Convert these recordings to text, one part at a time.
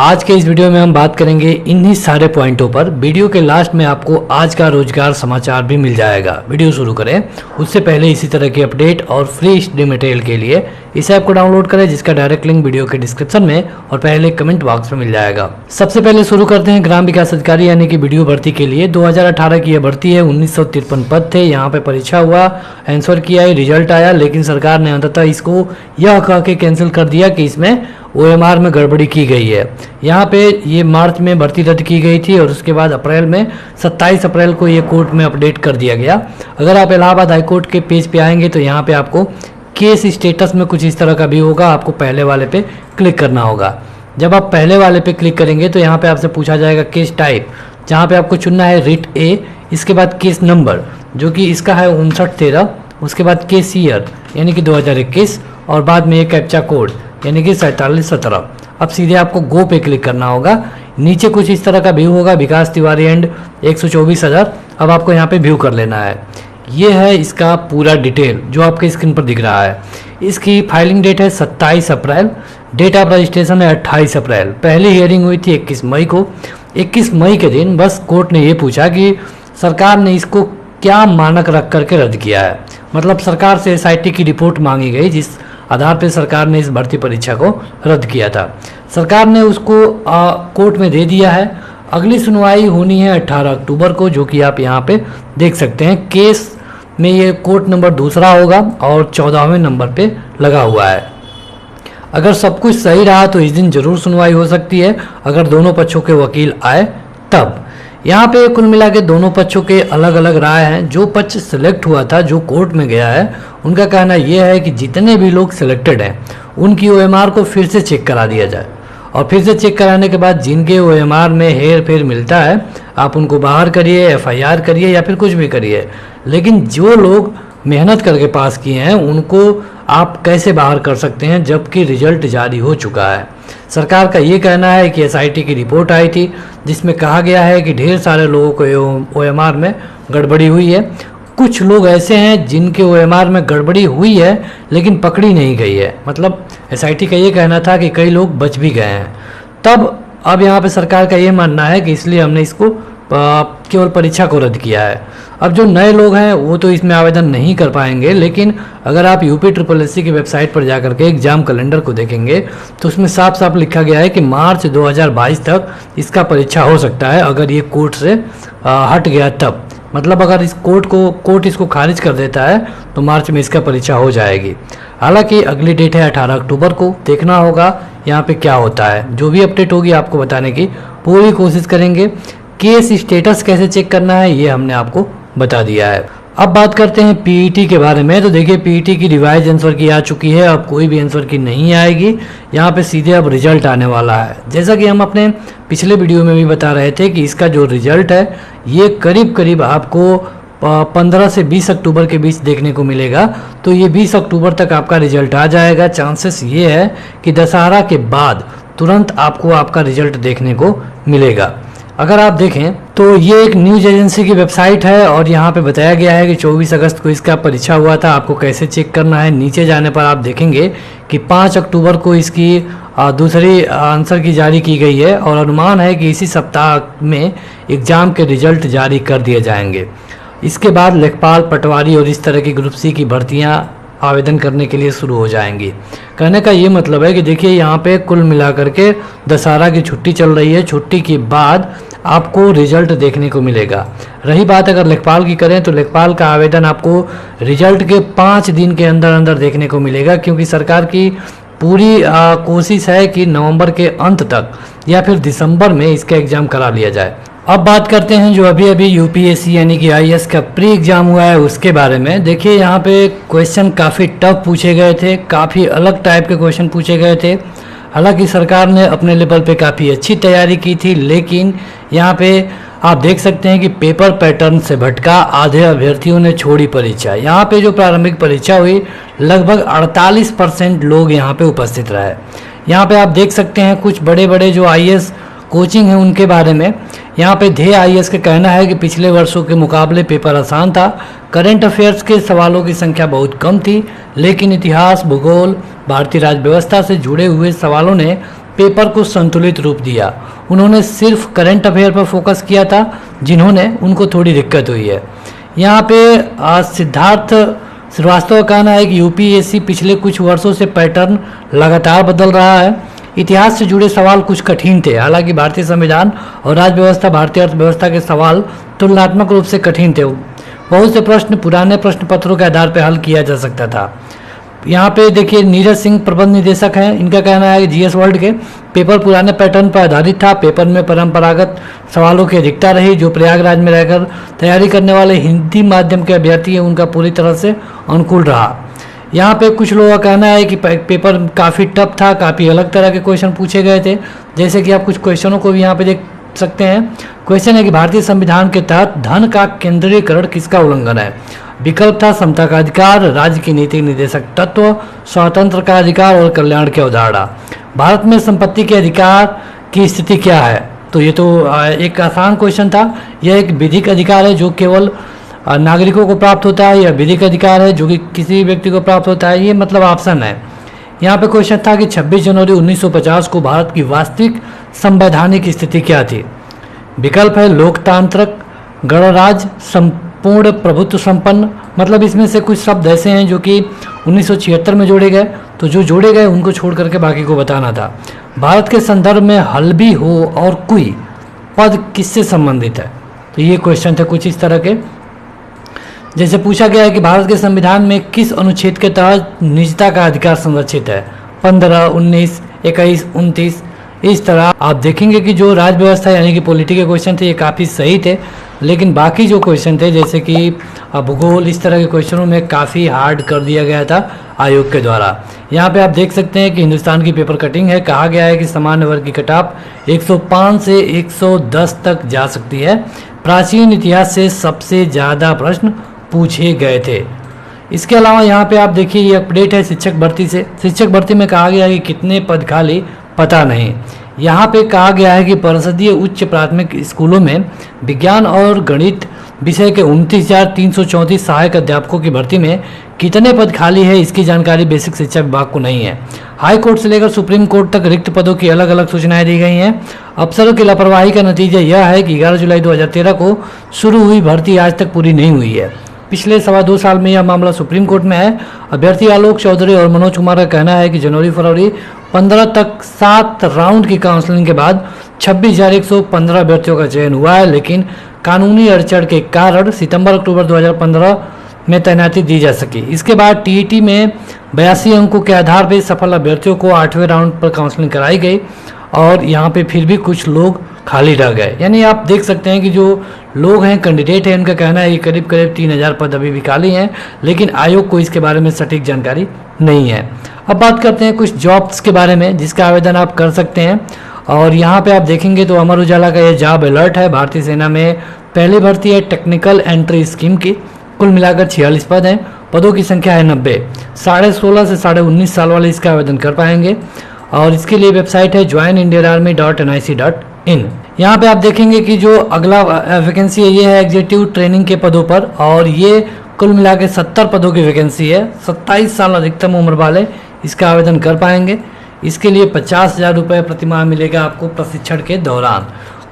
आज के इस वीडियो में हम बात करेंगे इन्हीं सारे पॉइंटों पर। वीडियो के लास्ट में आपको आज का रोजगार समाचार भी मिल जाएगा। वीडियो शुरू करें उससे पहले इसी तरह की अपडेट और फ्री स्टडी मटेरियल के लिए इस ऐप को डाउनलोड करें, जिसका डायरेक्ट लिंक वीडियो के डिस्क्रिप्शन में और पहले कमेंट बॉक्स में मिल जाएगा। सबसे पहले शुरू करते हैं ग्राम विकास अधिकारी यानी कि वीडियो भर्ती के लिए 2018 की यह भर्ती है। 1953 पद थे। यहाँ पे परीक्षा हुआ, आंसर किया, रिजल्ट आया, लेकिन सरकार ने अंततः इसको यह कह के कैंसिल कर दिया कि इसमें OMR में गड़बड़ी की गई है। यहाँ पे ये मार्च में भर्ती रद्द की गई थी और उसके बाद अप्रैल में 27 अप्रैल को ये कोर्ट में अपडेट कर दिया गया। अगर आप इलाहाबाद हाईकोर्ट के पेज पे आएंगे तो यहाँ पे आपको केस स्टेटस में कुछ इस तरह का भी होगा। आपको पहले वाले पे क्लिक करना होगा। जब आप पहले वाले पे क्लिक करेंगे तो यहाँ पे आपसे पूछा जाएगा केस टाइप, जहाँ पे आपको चुनना है रिट A, इसके बाद केस नंबर जो कि इसका है 5913, उसके बाद केस ईयर यानी कि 2021 और बाद में एक कैप्चा कोड यानी कि 4717। अब सीधे आपको गो पे क्लिक करना होगा। नीचे कुछ इस तरह का व्यू होगा, विकास तिवारी एंड 124,000। अब आपको यहाँ पे व्यू कर लेना है। ये है इसका पूरा डिटेल जो आपके स्क्रीन पर दिख रहा है। इसकी फाइलिंग डेट है 27 अप्रैल, डेट ऑफ रजिस्ट्रेशन है 28 अप्रैल। पहली हियरिंग हुई थी 21 मई को। 21 मई के दिन बस कोर्ट ने ये पूछा कि सरकार ने इसको क्या मानक रख करके रद्द किया है। मतलब सरकार से SIT की रिपोर्ट मांगी गई जिस आधार पर सरकार ने इस भर्ती परीक्षा को रद्द किया था। सरकार ने उसको कोर्ट में दे दिया है। अगली सुनवाई होनी है 18 अक्टूबर को, जो कि आप यहाँ पे देख सकते हैं। केस में ये कोर्ट नंबर दूसरा होगा और 14वें नंबर पे लगा हुआ है। अगर सब कुछ सही रहा तो इस दिन जरूर सुनवाई हो सकती है, अगर दोनों पक्षों के वकील आए तब। यहाँ पे कुल मिला के दोनों पक्षों के अलग अलग राय हैं। जो पक्ष सिलेक्ट हुआ था, जो कोर्ट में गया है, उनका कहना यह है कि जितने भी लोग सिलेक्टेड हैं उनकी OMR को फिर से चेक करा दिया जाए और फिर से चेक कराने के बाद जिनके OMR में हेर फेर मिलता है आप उनको बाहर करिए, FIR करिए या फिर कुछ भी करिए, लेकिन जो लोग मेहनत करके पास किए हैं उनको आप कैसे बाहर कर सकते हैं जबकि रिजल्ट जारी हो चुका है। सरकार का ये कहना है कि SIT की रिपोर्ट आई थी जिसमें कहा गया है कि ढेर सारे लोगों को OMR में गड़बड़ी हुई है। कुछ लोग ऐसे हैं जिनके OMR में गड़बड़ी हुई है लेकिन पकड़ी नहीं गई है। मतलब SIT का ये कहना था कि कई लोग बच भी गए हैं। तब अब यहाँ पे सरकार का ये मानना है कि इसलिए हमने इसको केवल परीक्षा को रद्द किया है। अब जो नए लोग हैं वो तो इसमें आवेदन नहीं कर पाएंगे, लेकिन अगर आप UPSSC की वेबसाइट पर जाकर के एग्जाम कैलेंडर को देखेंगे तो उसमें साफ साफ लिखा गया है कि मार्च 2022 तक इसका परीक्षा हो सकता है, अगर ये कोर्ट से हट गया तब। मतलब अगर इस कोर्ट इसको खारिज कर देता है तो मार्च में इसका परीक्षा हो जाएगी। हालांकि अगली डेट है 18 अक्टूबर को। देखना होगा यहाँ पे क्या होता है। जो भी अपडेट होगी आपको बताने की पूरी कोशिश करेंगे। केस स्टेटस कैसे चेक करना है ये हमने आपको बता दिया है। अब बात करते हैं PET के बारे में। तो देखिए PET की रिवाइज आंसर की आ चुकी है। अब कोई भी आंसर की नहीं आएगी। यहाँ पे सीधे अब रिजल्ट आने वाला है। जैसा कि हम अपने पिछले वीडियो में भी बता रहे थे कि इसका जो रिजल्ट है ये करीब करीब आपको 15 से 20 अक्टूबर के बीच देखने को मिलेगा। तो ये 20 अक्टूबर तक आपका रिजल्ट आ जाएगा। चांसेस ये है कि दशहरा के बाद तुरंत आपको आपका रिजल्ट देखने को मिलेगा। अगर आप देखें तो ये एक न्यूज़ एजेंसी की वेबसाइट है और यहाँ पे बताया गया है कि 24 अगस्त को इसका परीक्षा हुआ था। आपको कैसे चेक करना है, नीचे जाने पर आप देखेंगे कि 5 अक्टूबर को इसकी दूसरी आंसर की जारी की गई है और अनुमान है कि इसी सप्ताह में एग्ज़ाम के रिजल्ट जारी कर दिए जाएंगे। इसके बाद लेखपाल, पटवारी और इस तरह की ग्रुप C की भर्तियाँ आवेदन करने के लिए शुरू हो जाएंगी। कहने का ये मतलब है कि देखिए यहाँ पे कुल मिलाकर के दशहरा की छुट्टी चल रही है। छुट्टी के बाद आपको रिजल्ट देखने को मिलेगा। रही बात अगर लेखपाल की करें तो लेखपाल का आवेदन आपको रिजल्ट के 5 दिन के अंदर अंदर देखने को मिलेगा, क्योंकि सरकार की पूरी कोशिश है कि नवंबर के अंत तक या फिर दिसंबर में इसका एग्ज़ाम करा लिया जाए। अब बात करते हैं जो अभी अभी UPSC यानी कि IAS का प्री एग्ज़ाम हुआ है उसके बारे में। देखिए यहाँ पे क्वेश्चन काफ़ी टफ पूछे गए थे, काफ़ी अलग टाइप के क्वेश्चन पूछे गए थे। हालांकि सरकार ने अपने लेवल पे काफ़ी अच्छी तैयारी की थी, लेकिन यहाँ पे आप देख सकते हैं कि पेपर पैटर्न से भटका, आधे अभ्यर्थियों ने छोड़ी परीक्षा। यहाँ पे जो प्रारंभिक परीक्षा हुई लगभग 48% लोग यहाँ पे उपस्थित रहे। यहाँ पे आप देख सकते हैं कुछ बड़े बड़े जो IAS कोचिंग है उनके बारे में। यहाँ पे ध्येय IAS का कहना है कि पिछले वर्षों के मुकाबले पेपर आसान था। करंट अफेयर्स के सवालों की संख्या बहुत कम थी, लेकिन इतिहास, भूगोल, भारतीय राज्य व्यवस्था से जुड़े हुए सवालों ने पेपर को संतुलित रूप दिया। उन्होंने सिर्फ करंट अफेयर पर फोकस किया था, जिन्होंने उनको थोड़ी दिक्कत हुई है। यहाँ पे सिद्धार्थ श्रीवास्तव का कहना है कि यूपीएससी पिछले कुछ वर्षों से पैटर्न लगातार बदल रहा है। इतिहास से जुड़े सवाल कुछ कठिन थे, हालांकि भारतीय संविधान और राज्य व्यवस्था, भारतीय अर्थव्यवस्था के सवाल तुलनात्मक रूप से कठिन थे। बहुत से प्रश्न पुराने प्रश्न पत्रों के आधार पर हल किया जा सकता था। यहाँ पे देखिए नीरज सिंह प्रबंध निदेशक हैं, इनका कहना है कि जीएस वर्ल्ड के पेपर पुराने पैटर्न पर आधारित था। पेपर में परंपरागत सवालों की अधिकता रही। जो प्रयागराज में रहकर तैयारी करने वाले हिंदी माध्यम के अभ्यर्थी हैं, उनका पूरी तरह से अनुकूल रहा। यहाँ पे कुछ लोगों का कहना है कि पेपर काफ़ी टफ था, काफ़ी अलग तरह के क्वेश्चन पूछे गए थे। जैसे कि आप कुछ क्वेश्चनों को भी यहाँ पे देख सकते हैं। क्वेश्चन है कि भारतीय संविधान के तहत धन का केंद्रीयकरण किसका उल्लंघन है। विकल्प था समता का अधिकार, राज्य की नीति निर्देशक तत्व, स्वतंत्र का अधिकार और कल्याण की अवधारणा। भारत में संपत्ति के अधिकार की स्थिति क्या है। तो ये तो एक आसान क्वेश्चन था। यह एक विधिक अधिकार है जो केवल नागरिकों को प्राप्त होता है, या विधिक अधिकार है जो कि किसी व्यक्ति को प्राप्त होता है। ये मतलब ऑप्शन है। यहाँ पे क्वेश्चन था कि 26 जनवरी 1950 को भारत की वास्तविक संवैधानिक स्थिति क्या थी। विकल्प है लोकतांत्रिक, गणराज्य, संपूर्ण प्रभुत्व संपन्न। मतलब इसमें से कुछ शब्द ऐसे हैं जो कि 1976 में जोड़े गए, तो जो जोड़े गए उनको छोड़ करके बाकी को बताना था। भारत के संदर्भ में हल्बी हो और कुई पद किससे संबंधित है। तो ये क्वेश्चन थे कुछ इस तरह के। जैसे पूछा गया है कि भारत के संविधान में किस अनुच्छेद के तहत निजता का अधिकार संरक्षित है। 15, 19, 21, 29। इस तरह आप देखेंगे कि जो राज्य व्यवस्था यानी कि पॉलिटी के क्वेश्चन थे ये काफ़ी सही थे, लेकिन बाकी जो क्वेश्चन थे जैसे कि भूगोल, इस तरह के क्वेश्चनों में काफ़ी हार्ड कर दिया गया था आयोग के द्वारा। यहाँ पे आप देख सकते हैं कि हिंदुस्तान की पेपर कटिंग है। कहा गया है कि सामान्य वर्ग की कटाप 105 से 110 तक जा सकती है। प्राचीन इतिहास से सबसे ज़्यादा प्रश्न पूछे गए थे। इसके अलावा यहाँ पे आप देखिए ये अपडेट है शिक्षक भर्ती से। शिक्षक भर्ती में कहा गया है कि कितने पद खाली पता नहीं। यहाँ पे कहा गया है कि परिषदीय उच्च प्राथमिक स्कूलों में विज्ञान और गणित विषय के 29,334 सहायक अध्यापकों की भर्ती में कितने पद खाली है, इसकी जानकारी बेसिक शिक्षा विभाग को नहीं है। हाई कोर्ट से लेकर सुप्रीम कोर्ट तक रिक्त पदों की अलग अलग सूचनाएं दी गई हैं। अफसरों की लापरवाही का नतीजा यह है कि 11 जुलाई 2013 को शुरू हुई भर्ती आज तक पूरी नहीं हुई है। पिछले 2.25 साल में यह मामला सुप्रीम कोर्ट में है। अभ्यर्थी आलोक चौधरी और मनोज कुमार का कहना है कि जनवरी-फरवरी 15 तक 7 राउंड की काउंसलिंग के बाद 26,115 अभ्यर्थियों का चयन हुआ है, लेकिन कानूनी अड़चन के कारण सितंबर-अक्टूबर 2015 में तैनाती दी जा सकी। इसके बाद टीईटी में 82 अंकों के आधार पर सफल अभ्यर्थियों को 8वें राउंड पर काउंसलिंग कराई गई और यहाँ पे फिर भी कुछ लोग खाली रह गए। यानी आप देख सकते हैं कि जो लोग हैं, कैंडिडेट हैं, उनका कहना है कि करीब 3,000 पद अभी भी खाली हैं, लेकिन आयोग को इसके बारे में सटीक जानकारी नहीं है। अब बात करते हैं कुछ जॉब्स के बारे में जिसका आवेदन आप कर सकते हैं। और यहाँ पे आप देखेंगे तो अमर उजाला का ये जॉब अलर्ट है। भारतीय सेना में पहली भर्ती है टेक्निकल एंट्री स्कीम की। कुल मिलाकर 46 पद हैं। पदों की संख्या है 90। 16.5 से 19.5 साल वाले इसका आवेदन कर पाएंगे और इसके लिए वेबसाइट है joinindianarmy.nic.in। यहाँ पे आप देखेंगे कि जो अगला वैकेंसी है ये है एग्जीक्यूटिव ट्रेनिंग के पदों पर और ये कुल मिला के 70 पदों की वैकेंसी है। 27 साल अधिकतम उम्र वाले इसका आवेदन कर पाएंगे। इसके लिए 50,000 रुपये प्रतिमाह मिलेगा आपको प्रशिक्षण के दौरान।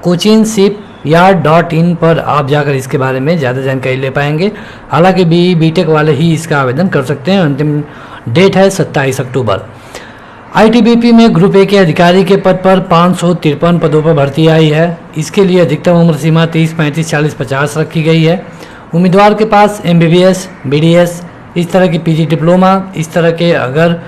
coachingshipyard.in पर आप जाकर इसके बारे में ज़्यादा जानकारी ले पाएंगे। हालांकि बीटेक वाले ही इसका आवेदन कर सकते हैं। अंतिम डेट है 27 अक्टूबर। आईटीबीपी में ग्रुप ए के अधिकारी के पद पर 553 पदों पर भर्ती आई है। इसके लिए अधिकतम उम्र सीमा 30, 35, 40, 50 रखी गई है। उम्मीदवार के पास MBBS, BDS, इस तरह की PG डिप्लोमा, इस तरह के अगर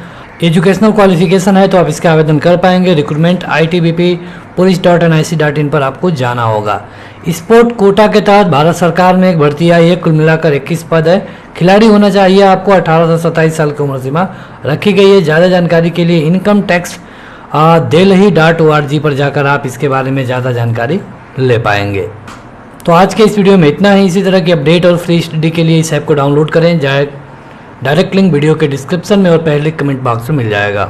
एजुकेशनल क्वालिफिकेशन है तो आप इसका आवेदन कर पाएंगे। रिक्रूटमेंट itbp.police.nic.in पर आपको जाना होगा। स्पोर्ट कोटा के तहत भारत सरकार में एक भर्ती आई है। कुल मिलाकर 21 पद है। खिलाड़ी होना चाहिए आपको। 18 से 27 साल की उम्र सीमा रखी गई है। ज़्यादा जानकारी के लिए इनकम टैक्स delhi.org पर जाकर आप इसके बारे में ज़्यादा जानकारी ले पाएंगे। तो आज के इस वीडियो में इतना ही। इसी तरह की अपडेट और फ्री स्टडी के लिए इस ऐप को डाउनलोड करें। डायरेक्ट लिंक वीडियो के डिस्क्रिप्शन में और पहले कमेंट बॉक्स में मिल जाएगा।